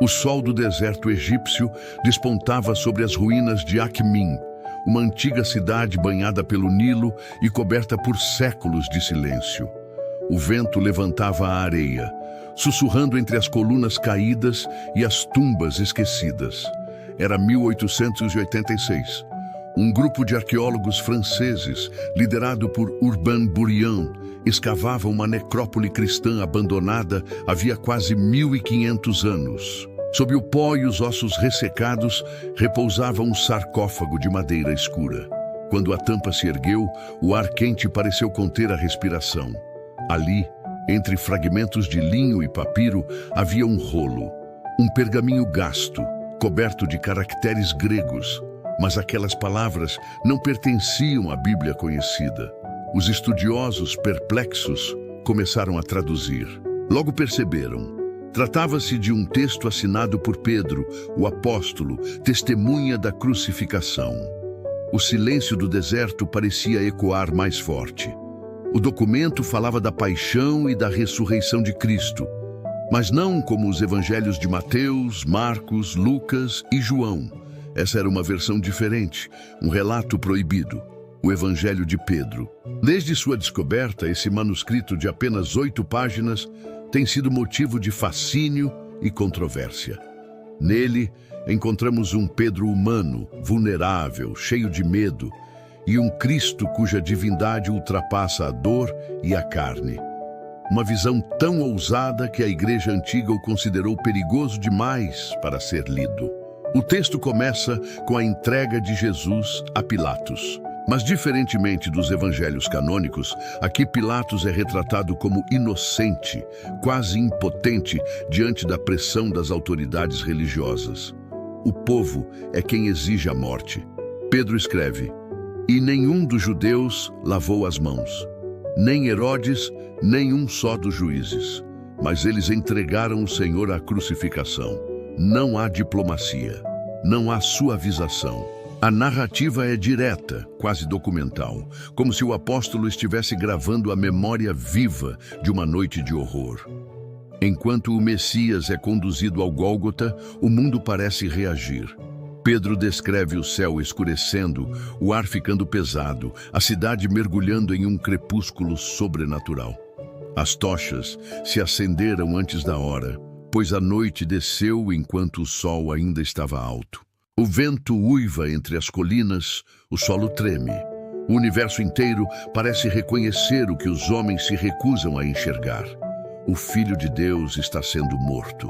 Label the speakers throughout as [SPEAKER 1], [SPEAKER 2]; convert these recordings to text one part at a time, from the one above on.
[SPEAKER 1] O sol do deserto egípcio despontava sobre as ruínas de Acmin, uma antiga cidade banhada pelo Nilo e coberta por séculos de silêncio. O vento levantava a areia, sussurrando entre as colunas caídas e as tumbas esquecidas. Era 1886. Um grupo de arqueólogos franceses, liderado por Urbain Bourrian, escavava uma necrópole cristã abandonada havia quase 1500 anos. Sob o pó e os ossos ressecados, repousava um sarcófago de madeira escura. Quando a tampa se ergueu, o ar quente pareceu conter a respiração. Ali, entre fragmentos de linho e papiro, havia um rolo, um pergaminho gasto, coberto de caracteres gregos. Mas aquelas palavras não pertenciam à Bíblia conhecida. Os estudiosos, perplexos, começaram a traduzir. Logo perceberam. Tratava-se de um texto assinado por Pedro, o apóstolo, testemunha da crucificação. O silêncio do deserto parecia ecoar mais forte. O documento falava da paixão e da ressurreição de Cristo, mas não como os evangelhos de Mateus, Marcos, Lucas e João. Essa era uma versão diferente, um relato proibido, o Evangelho de Pedro. Desde sua descoberta, esse manuscrito de apenas 8 páginas tem sido motivo de fascínio e controvérsia. Nele, encontramos um Pedro humano, vulnerável, cheio de medo, e um Cristo cuja divindade ultrapassa a dor e a carne. Uma visão tão ousada que a Igreja Antiga o considerou perigoso demais para ser lido. O texto começa com a entrega de Jesus a Pilatos. Mas, diferentemente dos evangelhos canônicos, aqui Pilatos é retratado como inocente, quase impotente diante da pressão das autoridades religiosas. O povo é quem exige a morte. Pedro escreve: "E nenhum dos judeus lavou as mãos, nem Herodes, nem um só dos juízes. Mas eles entregaram o Senhor à crucificação. Não há diplomacia, não há suavização. A narrativa é direta, quase documental, como se o apóstolo estivesse gravando a memória viva de uma noite de horror. Enquanto o Messias é conduzido ao Gólgota, o mundo parece reagir. Pedro descreve o céu escurecendo, o ar ficando pesado, a cidade mergulhando em um crepúsculo sobrenatural. As tochas se acenderam antes da hora, pois a noite desceu enquanto o sol ainda estava alto. O vento uiva entre as colinas, o solo treme. O universo inteiro parece reconhecer o que os homens se recusam a enxergar. O Filho de Deus está sendo morto.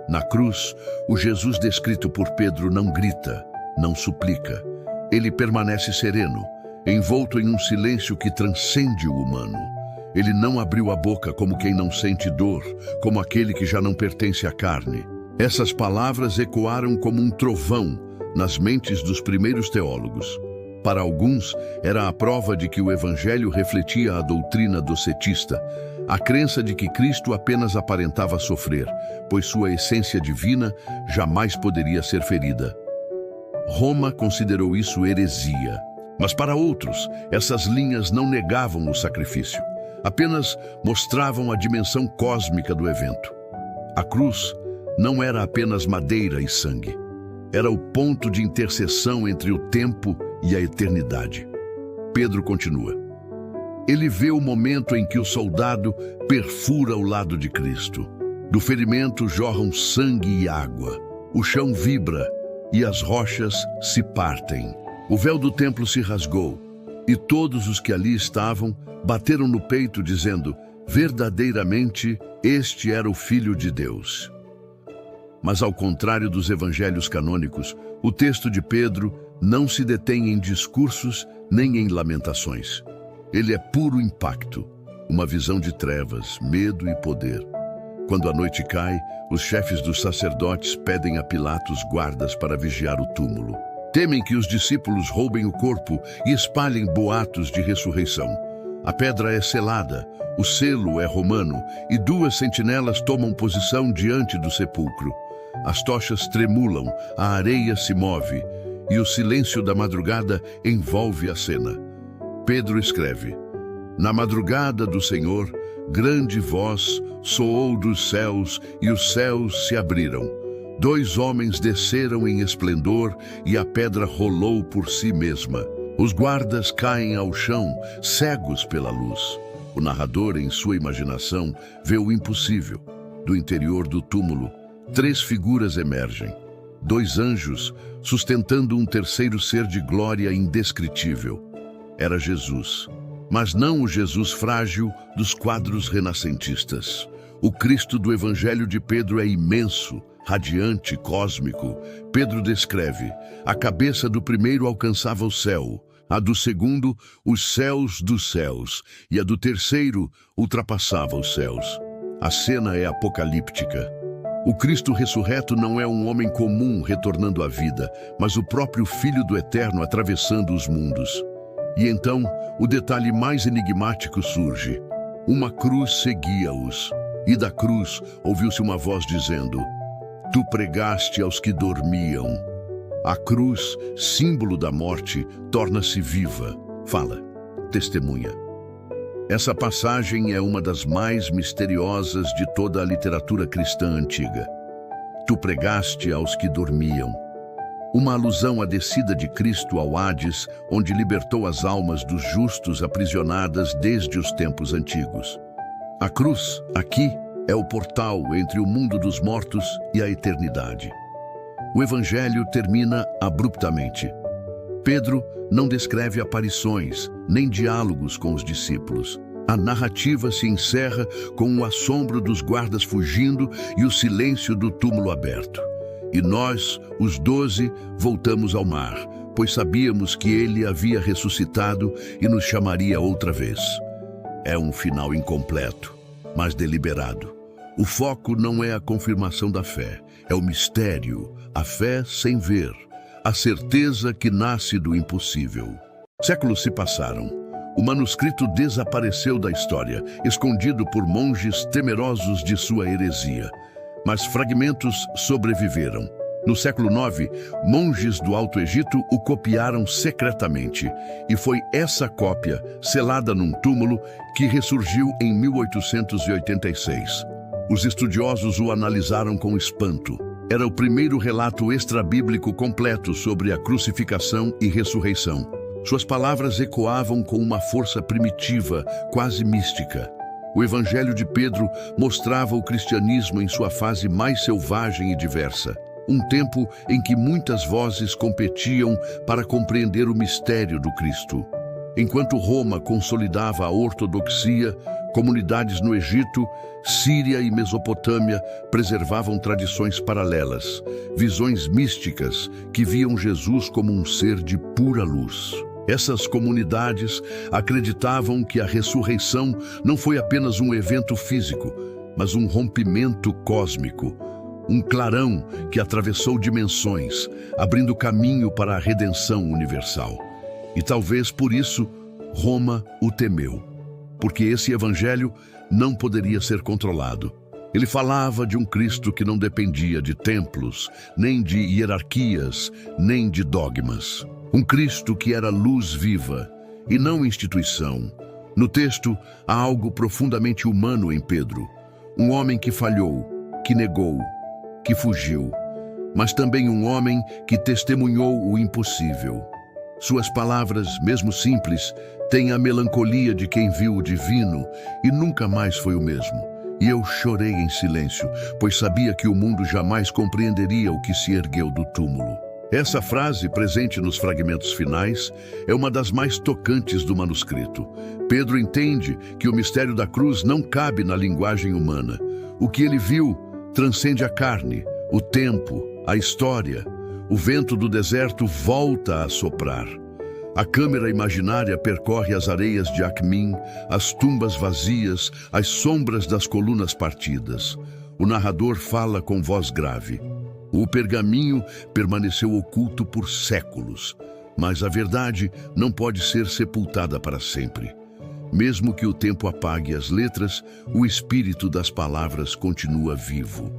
[SPEAKER 1] Na cruz, o Jesus descrito por Pedro não grita, não suplica. Ele permanece sereno, envolto em um silêncio que transcende o humano. Ele não abriu a boca como quem não sente dor, como aquele que já não pertence à carne. Essas palavras ecoaram como um trovão nas mentes dos primeiros teólogos. Para alguns, era a prova de que o Evangelho refletia a doutrina docetista, a crença de que Cristo apenas aparentava sofrer, pois sua essência divina jamais poderia ser ferida. Roma considerou isso heresia. Mas para outros, essas linhas não negavam o sacrifício, apenas mostravam a dimensão cósmica do evento. A cruz não era apenas madeira e sangue. Era o ponto de interseção entre o tempo e a eternidade. Pedro continua. Ele vê o momento em que o soldado perfura o lado de Cristo. Do ferimento jorram sangue e água. O chão vibra e as rochas se partem. O véu do templo se rasgou e todos os que ali estavam bateram no peito dizendo: verdadeiramente, este era o Filho de Deus. Mas ao contrário dos evangelhos canônicos, o texto de Pedro não se detém em discursos nem em lamentações. Ele é puro impacto, uma visão de trevas, medo e poder. Quando a noite cai, os chefes dos sacerdotes pedem a Pilatos guardas para vigiar o túmulo. Temem que os discípulos roubem o corpo e espalhem boatos de ressurreição. A pedra é selada, o selo é romano e 2 sentinelas tomam posição diante do sepulcro. As tochas tremulam, a areia se move e o silêncio da madrugada envolve a cena. Pedro escreve: na madrugada do Senhor, grande voz soou dos céus e os céus se abriram. 2 homens desceram em esplendor e a pedra rolou por si mesma. Os guardas caem ao chão, cegos pela luz. O narrador, em sua imaginação, vê o impossível. Do interior do túmulo, 3 figuras emergem. 2 anjos sustentando um terceiro ser de glória indescritível. Era Jesus, mas não o Jesus frágil dos quadros renascentistas. O Cristo do Evangelho de Pedro é imenso, radiante, cósmico. Pedro descreve: a cabeça do primeiro alcançava o céu, a do segundo, os céus dos céus, e a do terceiro ultrapassava os céus. A cena é apocalíptica. O Cristo ressurreto não é um homem comum retornando à vida, mas o próprio Filho do Eterno atravessando os mundos. E então, o detalhe mais enigmático surge. Uma cruz seguia-os, e da cruz ouviu-se uma voz dizendo: Tu pregaste aos que dormiam. A cruz, símbolo da morte, torna-se viva. Fala, testemunha. Essa passagem é uma das mais misteriosas de toda a literatura cristã antiga. Tu pregaste aos que dormiam. Uma alusão à descida de Cristo ao Hades, onde libertou as almas dos justos aprisionadas desde os tempos antigos. A cruz, aqui, é o portal entre o mundo dos mortos e a eternidade. O Evangelho termina abruptamente. Pedro não descreve aparições, nem diálogos com os discípulos. A narrativa se encerra com o assombro dos guardas fugindo e o silêncio do túmulo aberto. E nós, os 12, voltamos ao mar, pois sabíamos que ele havia ressuscitado e nos chamaria outra vez. É um final incompleto, mas deliberado. O foco não é a confirmação da fé, é o mistério, a fé sem ver, a certeza que nasce do impossível. Séculos se passaram. O manuscrito desapareceu da história, escondido por monges temerosos de sua heresia. Mas fragmentos sobreviveram. No século IX, monges do Alto Egito o copiaram secretamente, e foi essa cópia, selada num túmulo, que ressurgiu em 1886. Os estudiosos o analisaram com espanto. Era o primeiro relato extrabíblico completo sobre a crucificação e ressurreição. Suas palavras ecoavam com uma força primitiva, quase mística. O Evangelho de Pedro mostrava o cristianismo em sua fase mais selvagem e diversa. Um tempo em que muitas vozes competiam para compreender o mistério do Cristo. Enquanto Roma consolidava a ortodoxia, comunidades no Egito, Síria e Mesopotâmia preservavam tradições paralelas, visões místicas que viam Jesus como um ser de pura luz. Essas comunidades acreditavam que a ressurreição não foi apenas um evento físico, mas um rompimento cósmico, um clarão que atravessou dimensões, abrindo caminho para a redenção universal. E talvez por isso Roma o temeu, porque esse evangelho não poderia ser controlado. Ele falava de um Cristo que não dependia de templos, nem de hierarquias, nem de dogmas. Um Cristo que era luz viva e não instituição. No texto, há algo profundamente humano em Pedro. Um homem que falhou, que negou, que fugiu, mas também um homem que testemunhou o impossível. Suas palavras, mesmo simples, têm a melancolia de quem viu o divino e nunca mais foi o mesmo. E eu chorei em silêncio, pois sabia que o mundo jamais compreenderia o que se ergueu do túmulo. Essa frase, presente nos fragmentos finais, é uma das mais tocantes do manuscrito. Pedro entende que o mistério da cruz não cabe na linguagem humana. O que ele viu transcende a carne, o tempo, a história. O vento do deserto volta a soprar. A câmera imaginária percorre as areias de Acmin, as tumbas vazias, as sombras das colunas partidas. O narrador fala com voz grave. O pergaminho permaneceu oculto por séculos, mas a verdade não pode ser sepultada para sempre. Mesmo que o tempo apague as letras, o espírito das palavras continua vivo.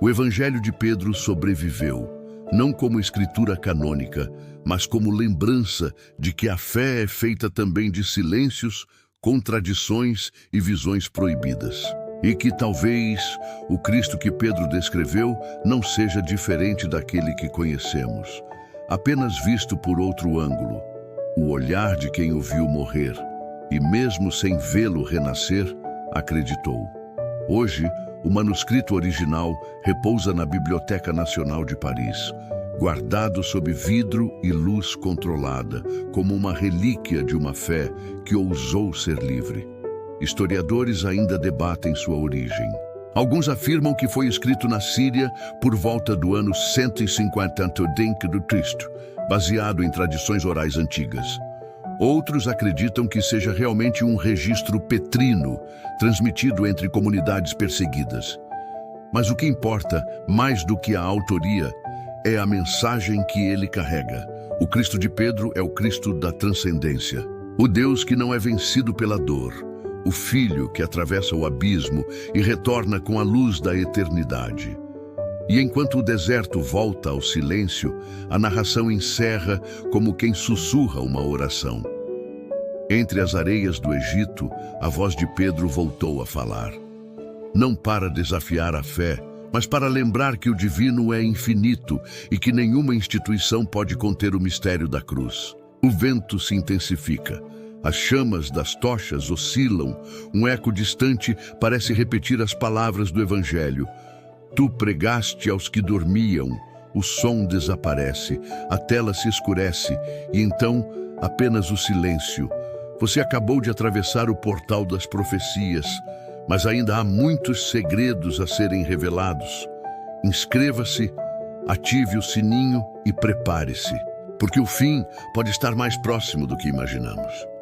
[SPEAKER 1] O Evangelho de Pedro sobreviveu, não como escritura canônica, mas como lembrança de que a fé é feita também de silêncios, contradições e visões proibidas. E que talvez o Cristo que Pedro descreveu não seja diferente daquele que conhecemos, apenas visto por outro ângulo, o olhar de quem o viu morrer, e mesmo sem vê-lo renascer, acreditou. Hoje, o manuscrito original repousa na Biblioteca Nacional de Paris, guardado sob vidro e luz controlada, como uma relíquia de uma fé que ousou ser livre. Historiadores ainda debatem sua origem. Alguns afirmam que foi escrito na Síria por volta do ano 150 a.C., baseado em tradições orais antigas. Outros acreditam que seja realmente um registro petrino, transmitido entre comunidades perseguidas. Mas o que importa, mais do que a autoria, é a mensagem que ele carrega. O Cristo de Pedro é o Cristo da transcendência, o Deus que não é vencido pela dor, o Filho que atravessa o abismo e retorna com a luz da eternidade. E enquanto o deserto volta ao silêncio, a narração encerra como quem sussurra uma oração. Entre as areias do Egito, a voz de Pedro voltou a falar. Não para desafiar a fé, mas para lembrar que o divino é infinito e que nenhuma instituição pode conter o mistério da cruz. O vento se intensifica. As chamas das tochas oscilam. Um eco distante parece repetir as palavras do Evangelho. Tu pregaste aos que dormiam, o som desaparece, a tela se escurece e então apenas o silêncio. Você acabou de atravessar o portal das profecias, mas ainda há muitos segredos a serem revelados. Inscreva-se, ative o sininho e prepare-se, porque o fim pode estar mais próximo do que imaginamos.